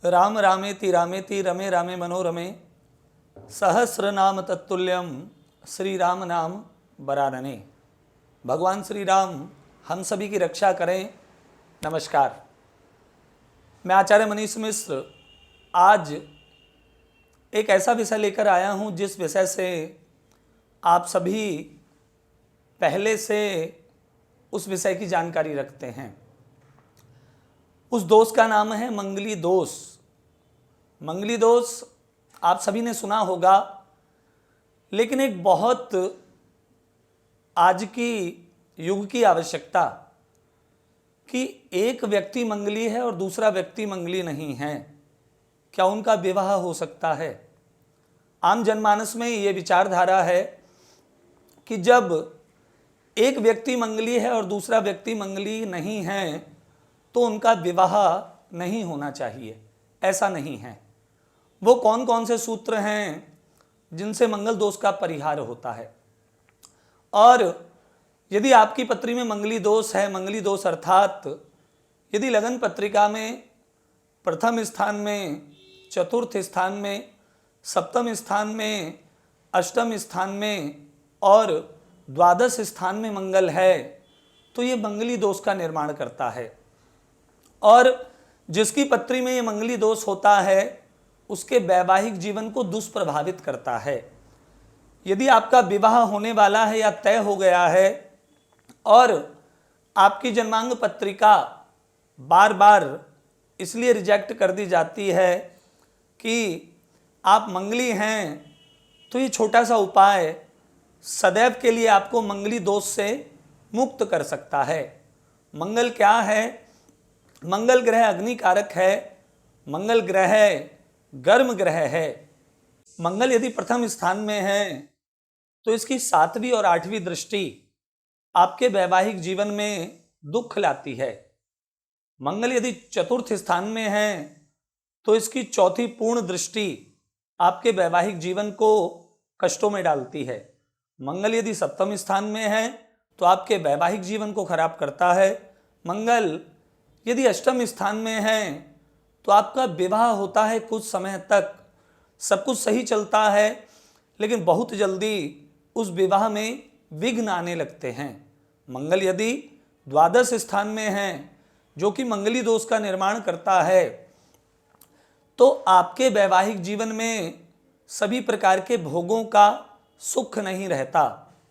राम रामेति रामेति रमे रामे मनोरमे सहस्रनाम तत्तुल्यम श्री राम नाम बरानने। भगवान श्री राम हम सभी की रक्षा करें। नमस्कार, मैं आचार्य मनीष मिश्र आज एक ऐसा विषय लेकर आया हूं जिस विषय से आप सभी पहले से उस विषय की जानकारी रखते हैं। उस दोष का नाम है मंगली दोष। मंगली दोष आप सभी ने सुना होगा, लेकिन एक बहुत आज की युग की आवश्यकता कि एक व्यक्ति मंगली है और दूसरा व्यक्ति मंगली नहीं है, क्या उनका विवाह हो सकता है? आम जनमानस में ये विचारधारा है कि जब एक व्यक्ति मंगली है और दूसरा व्यक्ति मंगली नहीं है तो उनका विवाह नहीं होना चाहिए। ऐसा नहीं है। वो कौन कौन से सूत्र हैं जिनसे मंगल दोष का परिहार होता है? और यदि आपकी पत्री में मंगली दोष है, मंगली दोष अर्थात यदि लगन पत्रिका में प्रथम स्थान में, चतुर्थ स्थान में, सप्तम स्थान में, अष्टम स्थान में और द्वादश स्थान में मंगल है तो ये मंगली दोष का निर्माण करता है। और जिसकी पत्री में ये मंगली दोष होता है उसके वैवाहिक जीवन को दुष्प्रभावित करता है। यदि आपका विवाह होने वाला है या तय हो गया है और आपकी जन्मांग पत्रिका बार बार इसलिए रिजेक्ट कर दी जाती है कि आप मंगली हैं, तो ये छोटा सा उपाय सदैव के लिए आपको मंगली दोष से मुक्त कर सकता है। मंगल क्या है? मंगल ग्रह अग्नि कारक है। मंगल ग्रह गर्म ग्रह है। मंगल यदि प्रथम स्थान में है तो इसकी 7वीं और 8वीं दृष्टि आपके वैवाहिक जीवन में दुख लाती है। मंगल यदि चतुर्थ स्थान में है तो इसकी 4थी पूर्ण दृष्टि आपके वैवाहिक जीवन को कष्टों में डालती है। मंगल यदि सप्तम स्थान में है तो आपके वैवाहिक जीवन को खराब करता है। मंगल यदि अष्टम स्थान में है तो आपका विवाह होता है, कुछ समय तक सब कुछ सही चलता है, लेकिन बहुत जल्दी उस विवाह में विघ्न आने लगते हैं। मंगल यदि द्वादश स्थान में है जो कि मंगली दोष का निर्माण करता है तो आपके वैवाहिक जीवन में सभी प्रकार के भोगों का सुख नहीं रहता।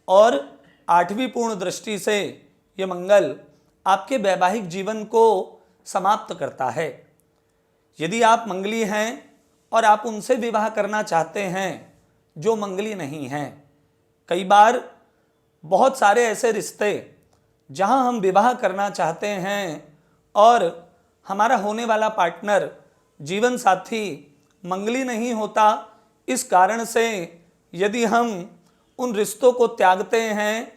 और 8वीं पूर्ण दृष्टि से ये मंगल आपके वैवाहिक जीवन को समाप्त करता है। यदि आप मंगली हैं और आप उनसे विवाह करना चाहते हैं जो मंगली नहीं हैं, कई बार बहुत सारे ऐसे रिश्ते जहां हम विवाह करना चाहते हैं और हमारा होने वाला पार्टनर, जीवन साथी मंगली नहीं होता, इस कारण से यदि हम उन रिश्तों को त्यागते हैं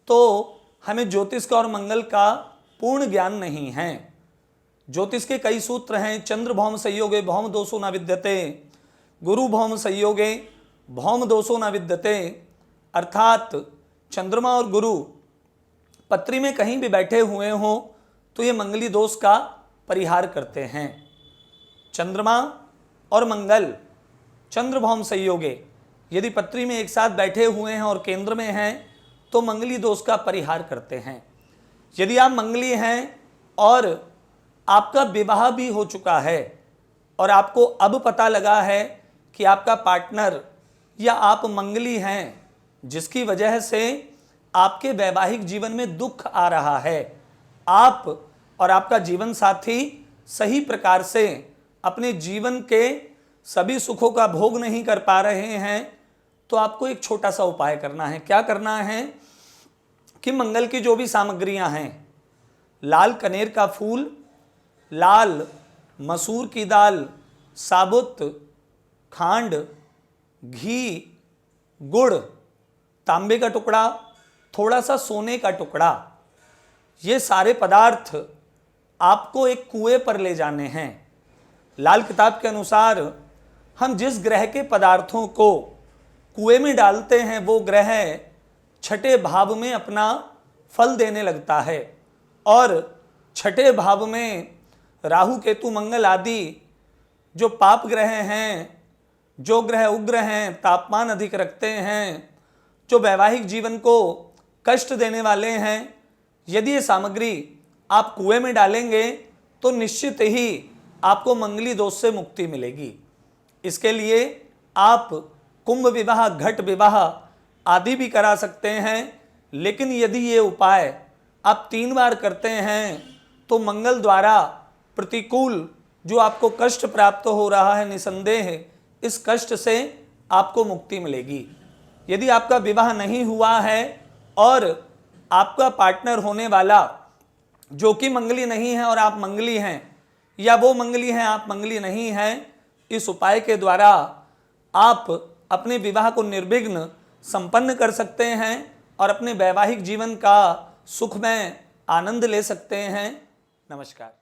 तो हमें ज्योतिष का और मंगल का पूर्ण ज्ञान नहीं है। ज्योतिष के कई सूत्र हैं। चंद्र भौम संयोगे भौम दोषो न विद्यते, गुरु भौम संयोगे भौम दोषो न विद्यते। अर्थात चंद्रमा और गुरु पत्री में कहीं भी बैठे हुए हों तो ये मंगली दोष का परिहार करते हैं। चंद्रमा और मंगल चंद्र भौम संयोगे यदि पत्री में एक साथ बैठे हुए हैं और केंद्र में हैं तो मंगली दोष का परिहार करते हैं। यदि आप मंगली हैं और आपका विवाह भी हो चुका है और आपको अब पता लगा है कि आपका पार्टनर या आप मंगली हैं, जिसकी वजह से आपके वैवाहिक जीवन में दुख आ रहा है, आप और आपका जीवन साथी सही प्रकार से अपने जीवन के सभी सुखों का भोग नहीं कर पा रहे हैं, तो आपको एक छोटा सा उपाय करना है। क्या करना है कि मंगल की जो भी सामग्रियां हैं, लाल कनेर का फूल, लाल मसूर की दाल, साबुत खांड, घी, गुड़, तांबे का टुकड़ा, थोड़ा सा सोने का टुकड़ा, ये सारे पदार्थ आपको एक कुएं पर ले जाने हैं। लाल किताब के अनुसार हम जिस ग्रह के पदार्थों को कुएं में डालते हैं वो ग्रह छठे भाव में अपना फल देने लगता है, और छठे भाव में राहु केतु मंगल आदि जो पाप ग्रह हैं, जो ग्रह उग्र हैं, तापमान अधिक रखते हैं, जो वैवाहिक जीवन को कष्ट देने वाले हैं, यदि ये सामग्री आप कुएं में डालेंगे तो निश्चित ही आपको मंगली दोष से मुक्ति मिलेगी। इसके लिए आप कुंभ विवाह, घट विवाह आदि भी करा सकते हैं, लेकिन यदि ये उपाय आप 3 बार करते हैं तो मंगल द्वारा प्रतिकूल जो आपको कष्ट प्राप्त हो रहा है, निसंदेह इस कष्ट से आपको मुक्ति मिलेगी। यदि आपका विवाह नहीं हुआ है और आपका पार्टनर होने वाला जो कि मंगली नहीं है और आप मंगली हैं, या वो मंगली हैं आप मंगली नहीं हैं, इस उपाय के द्वारा आप अपने विवाह को निर्विघ्न संपन्न कर सकते हैं और अपने वैवाहिक जीवन का सुखमय आनंद ले सकते हैं। नमस्कार।